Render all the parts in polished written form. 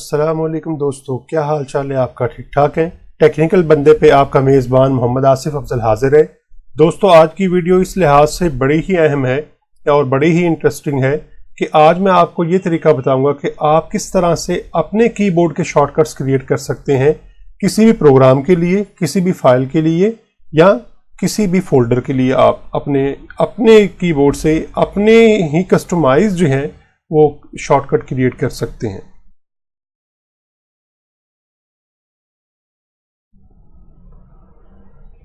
अस्सलाम वालेकुम दोस्तों, क्या हाल चाल है आपका? ठीक ठाक है? टेक्निकल बंदे पे आपका मेज़बान मोहम्मद आसिफ अफजल हाजिर है। दोस्तों, आज की वीडियो इस लिहाज से बड़ी ही अहम है और बड़ी ही इंटरेस्टिंग है कि आज मैं आपको ये तरीका बताऊंगा कि आप किस तरह से अपने कीबोर्ड के शॉर्टकट्स क्रिएट कर सकते हैं किसी भी प्रोग्राम के लिए, किसी भी फाइल के लिए या किसी भी फोल्डर के लिए। आप अपने कीबोर्ड से अपने ही कस्टमाइज जो है वो शॉर्टकट क्रिएट कर सकते हैं।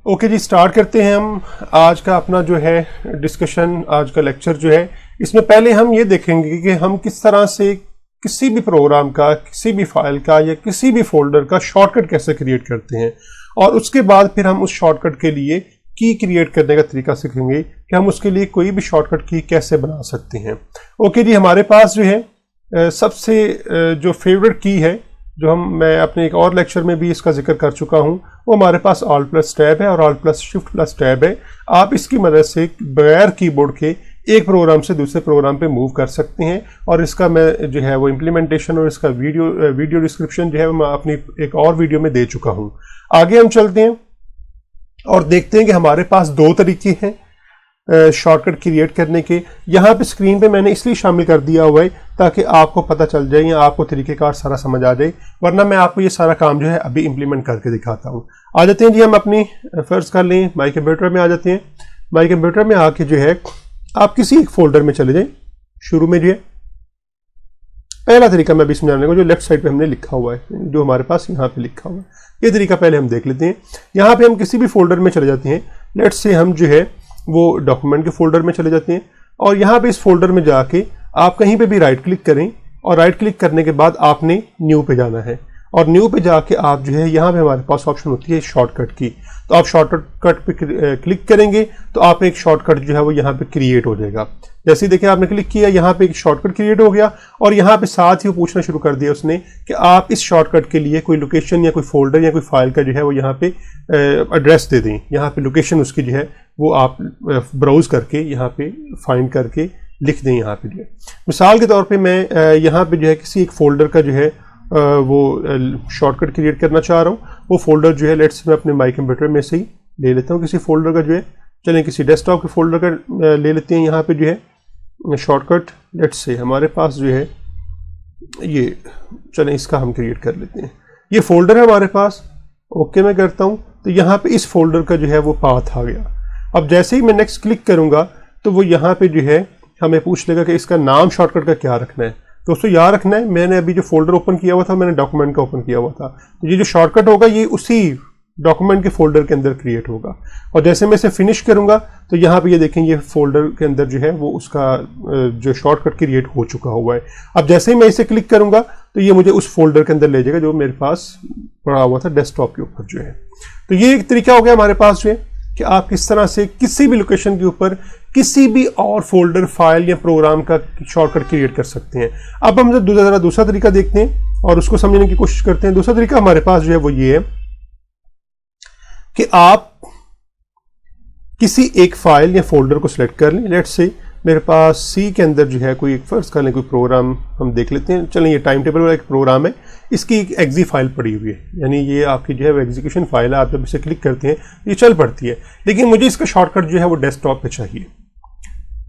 ओके जी, स्टार्ट करते हैं हम आज का अपना जो है डिस्कशन, आज का लेक्चर जो है। इसमें पहले हम ये देखेंगे कि हम किस तरह से किसी भी प्रोग्राम का, किसी भी फाइल का या किसी भी फोल्डर का शॉर्टकट कैसे क्रिएट करते हैं, और उसके बाद फिर हम उस शॉर्टकट के लिए की क्रिएट करने का तरीका सीखेंगे कि हम उसके लिए कोई भी शॉर्टकट की कैसे बना सकते हैं। ओके जी, हमारे पास जो है सबसे जो फेवरेट की है, जो मैं अपने एक और लेक्चर में भी इसका जिक्र कर चुका हूं, वो हमारे पास ऑल्ट प्लस टैब है और alt plus shift plus tab है। आप इसकी मदद से बगैर कीबोर्ड के एक प्रोग्राम से दूसरे प्रोग्राम पे मूव कर सकते हैं, और इसका मैं जो है वो इम्प्लीमेंटेशन और इसका वीडियो डिस्क्रिप्शन जो है मैं अपनी एक और वीडियो में दे चुका हूं। आगे हम चलते हैं और देखते हैं कि हमारे पास दो तरीके हैं शॉर्टकट क्रिएट करने के। यहाँ पे स्क्रीन पे मैंने इसलिए शामिल कर दिया हुआ है ताकि आपको पता चल जाए या आपको तरीकेकार सारा समझ आ जाए, वरना मैं आपको ये सारा काम जो है अभी इंप्लीमेंट करके दिखाता हूँ। आ जाते हैं जी, हम अपनी फर्ज कर लें माई कंप्यूटर में आ जाते हैं। माई कंप्यूटर में आके जो है आप किसी एक फोल्डर में चले जाएं। शुरू में जो है पहला तरीका मैं अभी समझाने को, जो लेफ्ट साइड पे हमने लिखा हुआ है, जो हमारे पास यहाँ पे लिखा हुआ है, ये तरीका पहले हम देख लेते हैं। यहाँ पे हम किसी भी फोल्डर में चले जाते हैं। लेट्स से हम जो है वो डॉक्यूमेंट के फोल्डर में चले जाते हैं, और यहाँ पे इस फोल्डर में जाके आप कहीं पे भी राइट क्लिक करें, और राइट क्लिक करने के बाद आपने न्यू पे जाना है, और न्यू पे जाके आप जो है यहाँ पे हमारे पास ऑप्शन होती है शॉर्टकट की। तो आप शॉर्टकट पे क्लिक करेंगे तो आप एक शॉर्टकट जो है वो यहाँ पे क्रिएट हो जाएगा। जैसे ही देखिए आपने क्लिक किया, यहाँ पे एक शॉर्टकट क्रिएट हो गया, और यहाँ पे साथ ही वो पूछना शुरू कर दिया उसने कि आप इस शॉर्टकट के लिए कोई लोकेशन या कोई फोल्डर या कोई फाइल का जो है वो यहाँ पे एड्रेस दे दें। यहाँ पे लोकेशन उसकी जो है वो आप ब्राउज करके यहाँ पे फाइंड करके लिख दें। यहाँ पे जो है मिसाल के तौर पे मैं यहाँ पे जो है किसी एक फोल्डर का जो है वो शॉर्टकट क्रिएट करना चाह रहा हूँ। वो फोल्डर जो है लेट्स मैं अपने माई कंप्यूटर में से ही ले लेता हूँ किसी फोल्डर का जो है। चलें किसी डेस्कटॉप के फोल्डर का ले लेते हैं। यहाँ पे जो है शॉर्टकट लेट्स से हमारे पास जो है ये, चलें इसका हम क्रिएट कर लेते हैं। ये फोल्डर है हमारे पास। ओके मैं करता हूँ तो यहाँ पे इस फोल्डर का जो है वो पाथ आ गया। अब जैसे ही मैं नेक्स्ट क्लिक करूँगा तो वो यहाँ पे जो है हमें पूछ लेगा कि इसका नाम शॉर्टकट का क्या रखना है। दोस्तों याद रखना है, मैंने अभी जो फोल्डर ओपन किया हुआ था, मैंने डॉक्यूमेंट का ओपन किया हुआ था, तो ये जो शॉर्टकट होगा ये उसी डॉक्यूमेंट के फोल्डर के अंदर क्रिएट होगा। और जैसे मैं इसे फिनिश करूंगा तो यहाँ पे ये देखें ये फोल्डर के अंदर जो है वो उसका जो शॉर्टकट क्रिएट हो चुका हुआ है। अब जैसे ही मैं इसे क्लिक करूंगा तो ये मुझे उस फोल्डर के अंदर ले जाएगा जो मेरे पास पड़ा हुआ था डेस्कटॉप के ऊपर जो है। तो ये एक तरीका हो गया हमारे पास जो है कि आप किस तरह से किसी भी लोकेशन के ऊपर किसी भी और फोल्डर, फाइल या प्रोग्राम का शॉर्टकट क्रिएट कर सकते हैं। अब हम जरा दूसरा तरीका देखते हैं और उसको समझने की कोशिश करते हैं। दूसरा तरीका हमारे पास जो है वो ये है कि आप किसी एक फाइल या फोल्डर को सिलेक्ट कर लें। लेट्स से मेरे पास सी के अंदर जो है कोई एक फर्ज कर लें कोई प्रोग्राम हम देख लेते हैं। चलें ये टाइम टेबल वाला एक प्रोग्राम है, इसकी एक एक्जी फाइल पड़ी हुई है, यानी ये आपकी जो है वो एग्जीक्यूशन फाइल है। आप जब इसे क्लिक करते हैं ये चल पड़ती है, लेकिन मुझे इसका शॉर्टकट जो है वो डेस्कटॉप पे चाहिए।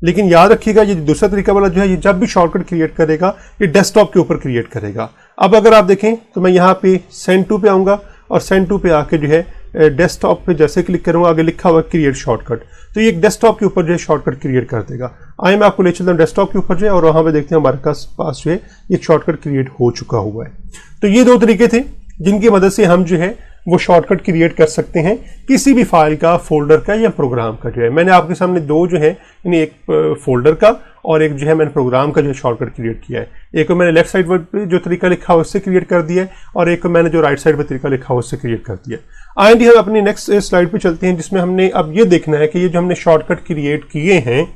लेकिन याद रखिएगा ये दूसरा तरीका वाला जो है ये जब भी शॉर्टकट क्रिएट करेगा ये डेस्कटॉप के ऊपर क्रिएट करेगा। अब अगर आप देखें तो मैं यहाँ पे सेंड टू पे आऊँगा, और सेंड टू पे आके जो है डेस्कटॉप पे जैसे क्लिक करूँगा आगे लिखा हुआ क्रिएट शॉर्टकट, तो ये एक डेस्कटॉप के ऊपर जो है शॉर्टकट क्रिएट कर देगा। आइए मैं आपको ले चलता हूँ डेस्कटॉप के ऊपर जो है, और वहाँ पे देखते हैं हमारे पास जो है एक शॉर्टकट क्रिएट हो चुका हुआ है। तो ये दो तरीके थे जिनकी मदद से हम जो है वो शॉर्टकट क्रिएट कर सकते हैं किसी भी फाइल का, फोल्डर का या प्रोग्राम का जो है। मैंने आपके सामने दो जो है, यानी एक फोल्डर का और एक जो है मैंने प्रोग्राम का जो है शॉर्टकट क्रिएट किया है। एक को मैंने लेफ्ट साइड पर जो तरीका लिखा है उससे क्रिएट कर दिया है, और एक को मैंने जो राइट साइड पर तरीका लिखा है उससे क्रिएट कर दिया है। आइए हम अपनी नेक्स्ट स्लाइड पे चलते हैं, जिसमें हमने अब ये देखना है कि ये जो हमने शॉर्टकट क्रिएट किए हैं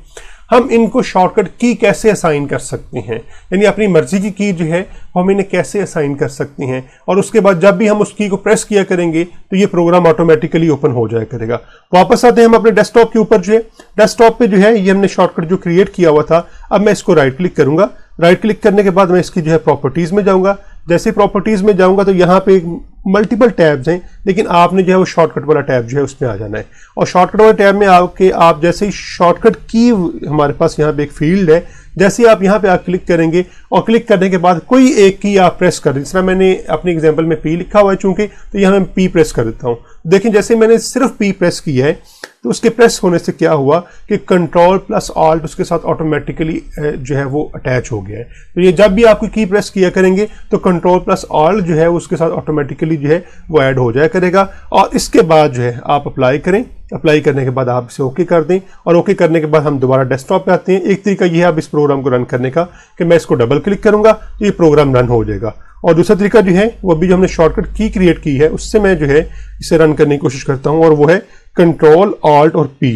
हम इनको शॉर्टकट की कैसे असाइन कर सकते हैं, यानी अपनी मर्जी की जो है हम इन्हें कैसे असाइन कर सकते हैं। और उसके बाद जब भी हम उस की को प्रेस किया करेंगे तो ये प्रोग्राम ऑटोमेटिकली ओपन हो जाया करेगा। वापस आते हैं हम अपने डेस्कटॉप के ऊपर जो है। डेस्कटॉप पे जो है ये हमने शॉर्टकट जो क्रिएट किया हुआ था, अब मैं इसको राइट क्लिक करूंगा। राइट क्लिक करने के बाद मैं इसकी जो है प्रॉपर्टीज में जाऊंगा। जैसे प्रॉपर्टीज में जाऊंगा तो यहाँ पे मल्टीपल टैब्स हैं, लेकिन आपने जो है वो शॉर्टकट वाला टैब जो है उसमें आ जाना है। और शॉर्टकट वाले टैब में आके आप जैसे ही शॉर्टकट की हमारे पास यहाँ पे एक फील्ड है, जैसे ही आप यहाँ पे क्लिक करेंगे और क्लिक करने के बाद कोई एक की आप प्रेस कर दें। जिस तरह मैंने अपने एग्जांपल में पी लिखा हुआ है चूंकि, तो यहाँ मैं पी प्रेस कर देता हूँ। देखिए जैसे मैंने सिर्फ पी प्रेस किया है तो उसके प्रेस होने से क्या हुआ कि कंट्रोल प्लस ऑल्ट उसके साथ ऑटोमेटिकली जो है वो अटैच हो गया है। तो ये जब भी आप कोई की प्रेस किया करेंगे तो कंट्रोल प्लस ऑल्ट जो है उसके साथ ऑटोमेटिकली जो है वो ऐड हो जाया करेगा। और इसके बाद जो है आप अप्लाई करें, अप्लाई करने के बाद आप इसे ओके कर दें और ओके करने के बाद हम दोबारा डेस्कटॉप पे आते हैं। एक तरीका यह है आप इस प्रोग्राम को रन करने का कि मैं इसको डबल क्लिक करूंगा तो ये प्रोग्राम रन हो जाएगा। और दूसरा तरीका जो है वो अभी जो हमने शॉर्टकट की क्रिएट की है उससे मैं जो है इसे रन करने की कोशिश करता हूं, और वो है कंट्रोल ऑल्ट और पी।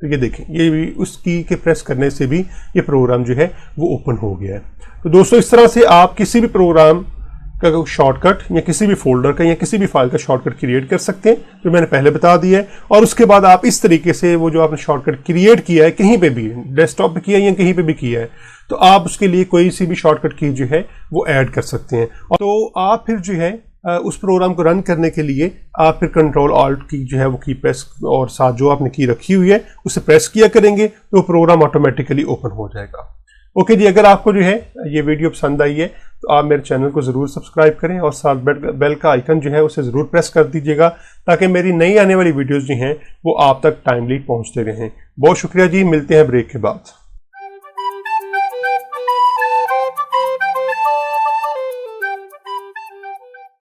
तो ये देखें, ये भी उस की के प्रेस करने से भी ये प्रोग्राम जो है वो ओपन हो गया है। तो दोस्तों इस तरह से आप किसी भी प्रोग्राम का शॉर्टकट या किसी भी फोल्डर का या किसी भी फाइल का शॉर्टकट क्रिएट कर सकते हैं, जो मैंने पहले बता दिया है। और उसके बाद आप इस तरीके से वो जो आपने शॉर्टकट क्रिएट किया है, कहीं पे भी डेस्कटॉप पे किया है या कहीं पे भी किया है, तो आप उसके लिए कोई सी भी शॉर्टकट की जो है वो ऐड कर सकते हैं। तो आप फिर जो है उस प्रोग्राम को रन करने के लिए आप फिर कंट्रोल ऑल्ट की जो है वो की प्रेस और साथ जो आपने की रखी हुई है उसे प्रेस किया करेंगे तो प्रोग्राम ऑटोमेटिकली ओपन हो जाएगा। ओके जी, अगर आपको जो है ये वीडियो पसंद आई है तो आप मेरे चैनल को ज़रूर सब्सक्राइब करें और साथ बेल का आइकन जो है उसे ज़रूर प्रेस कर दीजिएगा ताकि मेरी नई आने वाली वीडियोज़ जो हैं वो आप तक टाइमली पहुंचते रहें। बहुत शुक्रिया जी, मिलते हैं ब्रेक के बाद।